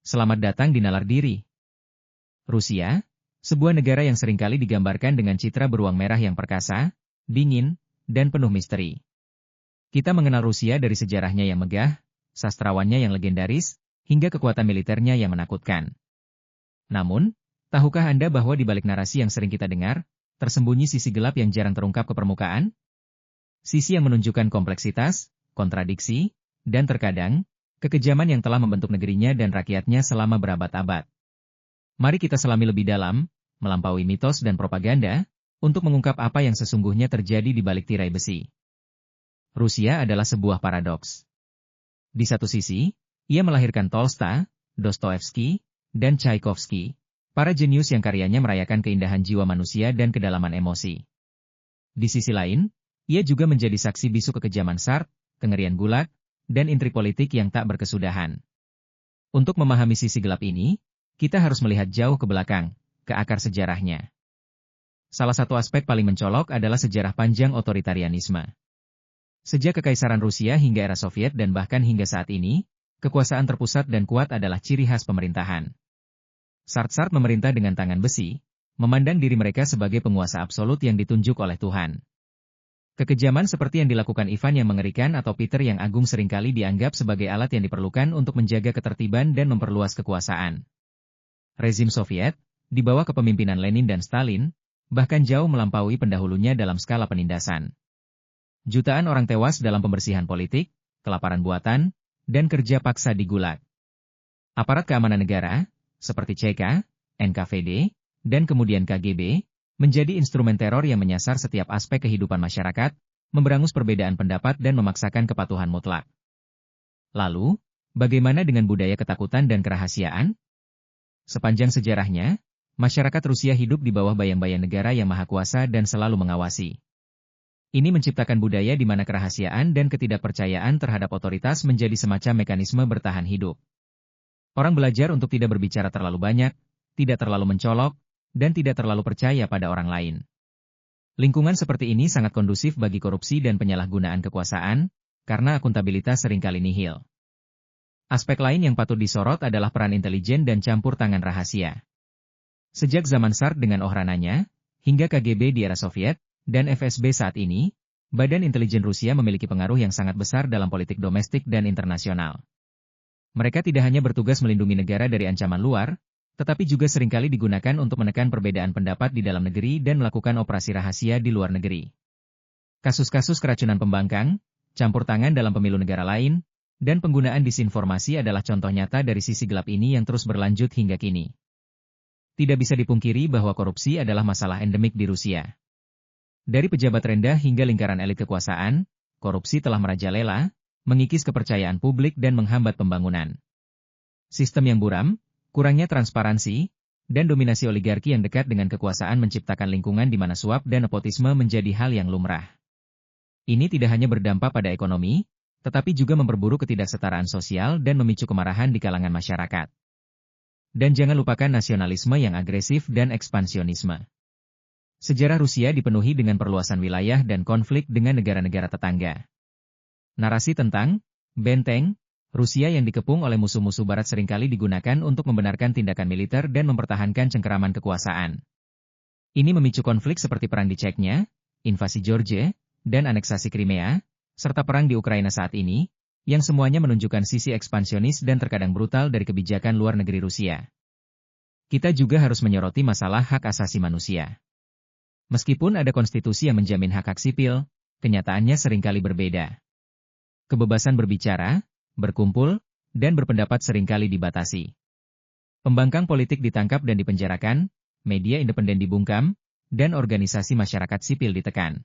Selamat datang di Nalar Diri. Rusia, sebuah negara yang seringkali digambarkan dengan citra beruang merah yang perkasa, dingin, dan penuh misteri. Kita mengenal Rusia dari sejarahnya yang megah, sastrawannya yang legendaris, hingga kekuatan militernya yang menakutkan. Namun, tahukah Anda bahwa di balik narasi yang sering kita dengar, tersembunyi sisi gelap yang jarang terungkap ke permukaan? Sisi yang menunjukkan kompleksitas, kontradiksi, dan terkadang, kekejaman yang telah membentuk negerinya dan rakyatnya selama berabad-abad. Mari kita selami lebih dalam, melampaui mitos dan propaganda, untuk mengungkap apa yang sesungguhnya terjadi di balik tirai besi. Rusia adalah sebuah paradoks. Di satu sisi, ia melahirkan Tolstoy, Dostoevsky, dan Tchaikovsky, para jenius yang karyanya merayakan keindahan jiwa manusia dan kedalaman emosi. Di sisi lain, ia juga menjadi saksi bisu kekejaman Sartre, kengerian Gulag, dan intrik politik yang tak berkesudahan. Untuk memahami sisi gelap ini, kita harus melihat jauh ke belakang, ke akar sejarahnya. Salah satu aspek paling mencolok adalah sejarah panjang otoritarianisme. Sejak Kekaisaran Rusia hingga era Soviet dan bahkan hingga saat ini, kekuasaan terpusat dan kuat adalah ciri khas pemerintahan. Sartre memerintah dengan tangan besi, memandang diri mereka sebagai penguasa absolut yang ditunjuk oleh Tuhan. Kekejaman seperti yang dilakukan Ivan yang mengerikan atau Peter yang agung seringkali dianggap sebagai alat yang diperlukan untuk menjaga ketertiban dan memperluas kekuasaan. Rezim Soviet, di bawah kepemimpinan Lenin dan Stalin, bahkan jauh melampaui pendahulunya dalam skala penindasan. Jutaan orang tewas dalam pembersihan politik, kelaparan buatan, dan kerja paksa di Gulag. Aparat keamanan negara, seperti CK, NKVD, dan kemudian KGB, menjadi instrumen teror yang menyasar setiap aspek kehidupan masyarakat, memberangus perbedaan pendapat dan memaksakan kepatuhan mutlak. Lalu, bagaimana dengan budaya ketakutan dan kerahasiaan? Sepanjang sejarahnya, masyarakat Rusia hidup di bawah bayang-bayang negara yang maha kuasa dan selalu mengawasi. Ini menciptakan budaya di mana kerahasiaan dan ketidakpercayaan terhadap otoritas menjadi semacam mekanisme bertahan hidup. Orang belajar untuk tidak berbicara terlalu banyak, tidak terlalu mencolok, dan tidak terlalu percaya pada orang lain. Lingkungan seperti ini sangat kondusif bagi korupsi dan penyalahgunaan kekuasaan, karena akuntabilitas seringkali nihil. Aspek lain yang patut disorot adalah peran intelijen dan campur tangan rahasia. Sejak zaman Tsar dengan Ohrananya, hingga KGB di era Soviet, dan FSB saat ini, Badan Intelijen Rusia memiliki pengaruh yang sangat besar dalam politik domestik dan internasional. Mereka tidak hanya bertugas melindungi negara dari ancaman luar, tetapi juga seringkali digunakan untuk menekan perbedaan pendapat di dalam negeri dan melakukan operasi rahasia di luar negeri. Kasus-kasus keracunan pembangkang, campur tangan dalam pemilu negara lain, dan penggunaan disinformasi adalah contoh nyata dari sisi gelap ini yang terus berlanjut hingga kini. Tidak bisa dipungkiri bahwa korupsi adalah masalah endemik di Rusia. Dari pejabat rendah hingga lingkaran elit kekuasaan, korupsi telah merajalela, mengikis kepercayaan publik dan menghambat pembangunan. Sistem yang buram, kurangnya transparansi, dan dominasi oligarki yang dekat dengan kekuasaan menciptakan lingkungan di mana suap dan nepotisme menjadi hal yang lumrah. Ini tidak hanya berdampak pada ekonomi, tetapi juga memperburuk ketidaksetaraan sosial dan memicu kemarahan di kalangan masyarakat. Dan jangan lupakan nasionalisme yang agresif dan ekspansionisme. Sejarah Rusia dipenuhi dengan perluasan wilayah dan konflik dengan negara-negara tetangga. Narasi tentang benteng Rusia yang dikepung oleh musuh-musuh Barat seringkali digunakan untuk membenarkan tindakan militer dan mempertahankan cengkeraman kekuasaan. Ini memicu konflik seperti perang di Chechnya, invasi Georgia, dan aneksasi Crimea, serta perang di Ukraina saat ini, yang semuanya menunjukkan sisi ekspansionis dan terkadang brutal dari kebijakan luar negeri Rusia. Kita juga harus menyoroti masalah hak asasi manusia. Meskipun ada konstitusi yang menjamin hak-hak sipil, kenyataannya seringkali berbeda. Kebebasan berbicara, berkumpul, dan berpendapat seringkali dibatasi. Pembangkang politik ditangkap dan dipenjarakan, media independen dibungkam, dan organisasi masyarakat sipil ditekan.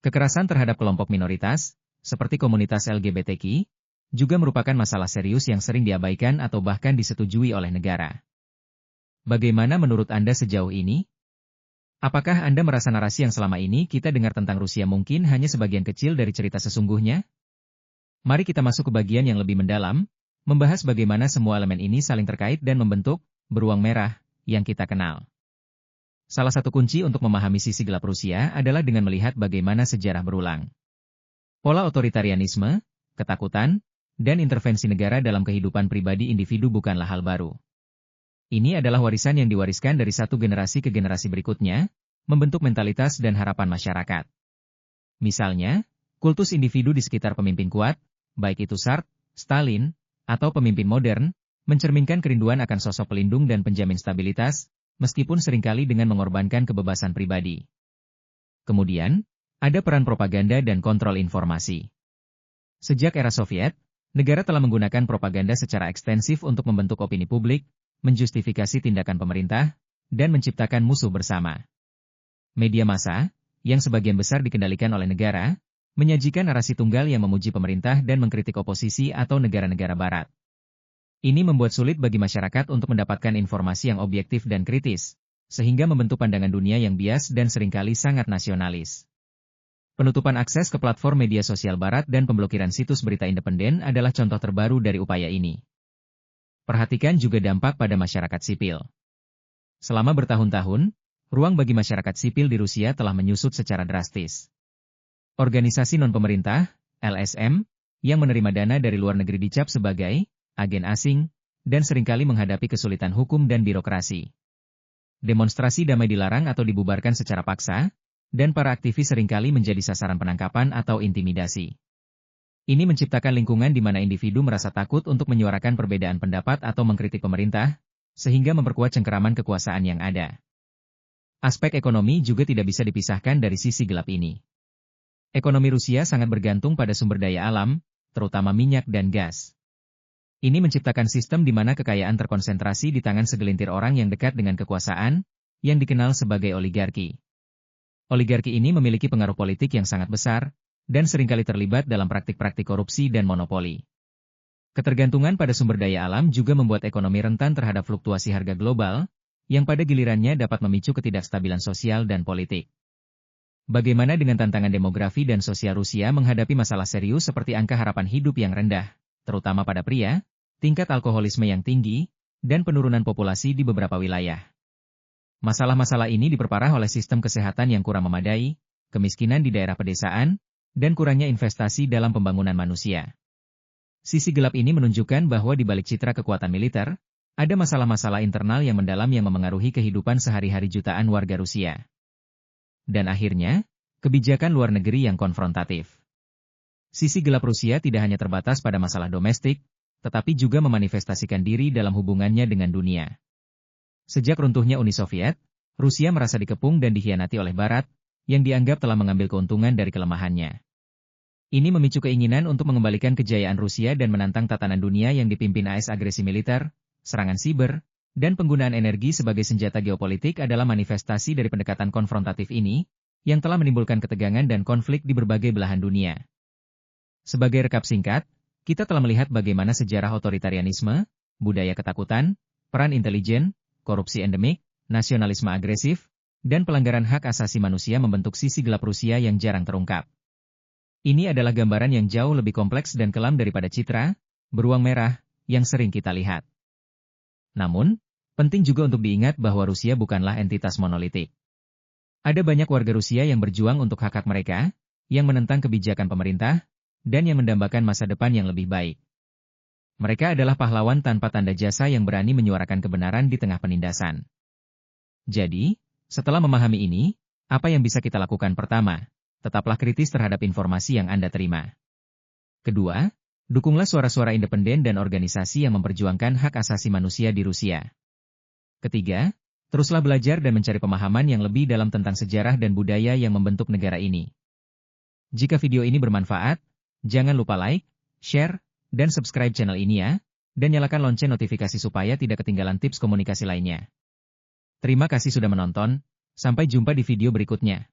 Kekerasan terhadap kelompok minoritas, seperti komunitas LGBTQ, juga merupakan masalah serius yang sering diabaikan atau bahkan disetujui oleh negara. Bagaimana menurut Anda sejauh ini? Apakah Anda merasa narasi yang selama ini kita dengar tentang Rusia mungkin hanya sebagian kecil dari cerita sesungguhnya? Mari kita masuk ke bagian yang lebih mendalam, membahas bagaimana semua elemen ini saling terkait dan membentuk beruang merah yang kita kenal. Salah satu kunci untuk memahami sisi gelap Rusia adalah dengan melihat bagaimana sejarah berulang. Pola otoritarianisme, ketakutan, dan intervensi negara dalam kehidupan pribadi individu bukanlah hal baru. Ini adalah warisan yang diwariskan dari satu generasi ke generasi berikutnya, membentuk mentalitas dan harapan masyarakat. Misalnya, kultus individu di sekitar pemimpin kuat, baik itu Sartre, Stalin, atau pemimpin modern, mencerminkan kerinduan akan sosok pelindung dan penjamin stabilitas, meskipun seringkali dengan mengorbankan kebebasan pribadi. Kemudian, ada peran propaganda dan kontrol informasi. Sejak era Soviet, negara telah menggunakan propaganda secara ekstensif untuk membentuk opini publik, menjustifikasi tindakan pemerintah, dan menciptakan musuh bersama. Media massa, yang sebagian besar dikendalikan oleh negara, menyajikan narasi tunggal yang memuji pemerintah dan mengkritik oposisi atau negara-negara barat. Ini membuat sulit bagi masyarakat untuk mendapatkan informasi yang objektif dan kritis, sehingga membentuk pandangan dunia yang bias dan seringkali sangat nasionalis. Penutupan akses ke platform media sosial barat dan pemblokiran situs berita independen adalah contoh terbaru dari upaya ini. Perhatikan juga dampak pada masyarakat sipil. Selama bertahun-tahun, ruang bagi masyarakat sipil di Rusia telah menyusut secara drastis. Organisasi non-pemerintah, LSM, yang menerima dana dari luar negeri dicap sebagai agen asing, dan seringkali menghadapi kesulitan hukum dan birokrasi. Demonstrasi damai dilarang atau dibubarkan secara paksa, dan para aktivis seringkali menjadi sasaran penangkapan atau intimidasi. Ini menciptakan lingkungan di mana individu merasa takut untuk menyuarakan perbedaan pendapat atau mengkritik pemerintah, sehingga memperkuat cengkeraman kekuasaan yang ada. Aspek ekonomi juga tidak bisa dipisahkan dari sisi gelap ini. Ekonomi Rusia sangat bergantung pada sumber daya alam, terutama minyak dan gas. Ini menciptakan sistem di mana kekayaan terkonsentrasi di tangan segelintir orang yang dekat dengan kekuasaan, yang dikenal sebagai oligarki. Oligarki ini memiliki pengaruh politik yang sangat besar, dan seringkali terlibat dalam praktik-praktik korupsi dan monopoli. Ketergantungan pada sumber daya alam juga membuat ekonomi rentan terhadap fluktuasi harga global, yang pada gilirannya dapat memicu ketidakstabilan sosial dan politik. Bagaimana dengan tantangan demografi dan sosial Rusia menghadapi masalah serius seperti angka harapan hidup yang rendah, terutama pada pria, tingkat alkoholisme yang tinggi, dan penurunan populasi di beberapa wilayah. Masalah-masalah ini diperparah oleh sistem kesehatan yang kurang memadai, kemiskinan di daerah pedesaan, dan kurangnya investasi dalam pembangunan manusia. Sisi gelap ini menunjukkan bahwa di balik citra kekuatan militer, ada masalah-masalah internal yang mendalam yang memengaruhi kehidupan sehari-hari jutaan warga Rusia. Dan akhirnya, kebijakan luar negeri yang konfrontatif. Sisi gelap Rusia tidak hanya terbatas pada masalah domestik, tetapi juga memanifestasikan diri dalam hubungannya dengan dunia. Sejak runtuhnya Uni Soviet, Rusia merasa dikepung dan dikhianati oleh Barat, yang dianggap telah mengambil keuntungan dari kelemahannya. Ini memicu keinginan untuk mengembalikan kejayaan Rusia dan menantang tatanan dunia yang dipimpin AS. Agresi militer, serangan siber, dan penggunaan energi sebagai senjata geopolitik adalah manifestasi dari pendekatan konfrontatif ini, yang telah menimbulkan ketegangan dan konflik di berbagai belahan dunia. Sebagai rekap singkat, kita telah melihat bagaimana sejarah otoritarianisme, budaya ketakutan, peran intelijen, korupsi endemik, nasionalisme agresif, dan pelanggaran hak asasi manusia membentuk sisi gelap Rusia yang jarang terungkap. Ini adalah gambaran yang jauh lebih kompleks dan kelam daripada citra beruang merah yang sering kita lihat. Namun, penting juga untuk diingat bahwa Rusia bukanlah entitas monolitik. Ada banyak warga Rusia yang berjuang untuk hak-hak mereka, yang menentang kebijakan pemerintah, dan yang mendambakan masa depan yang lebih baik. Mereka adalah pahlawan tanpa tanda jasa yang berani menyuarakan kebenaran di tengah penindasan. Jadi, setelah memahami ini, apa yang bisa kita lakukan? Pertama, tetaplah kritis terhadap informasi yang Anda terima. Kedua, dukunglah suara-suara independen dan organisasi yang memperjuangkan hak asasi manusia di Rusia. Ketiga, teruslah belajar dan mencari pemahaman yang lebih dalam tentang sejarah dan budaya yang membentuk negara ini. Jika video ini bermanfaat, jangan lupa like, share, dan subscribe channel ini ya, dan nyalakan lonceng notifikasi supaya tidak ketinggalan tips komunikasi lainnya. Terima kasih sudah menonton, sampai jumpa di video berikutnya.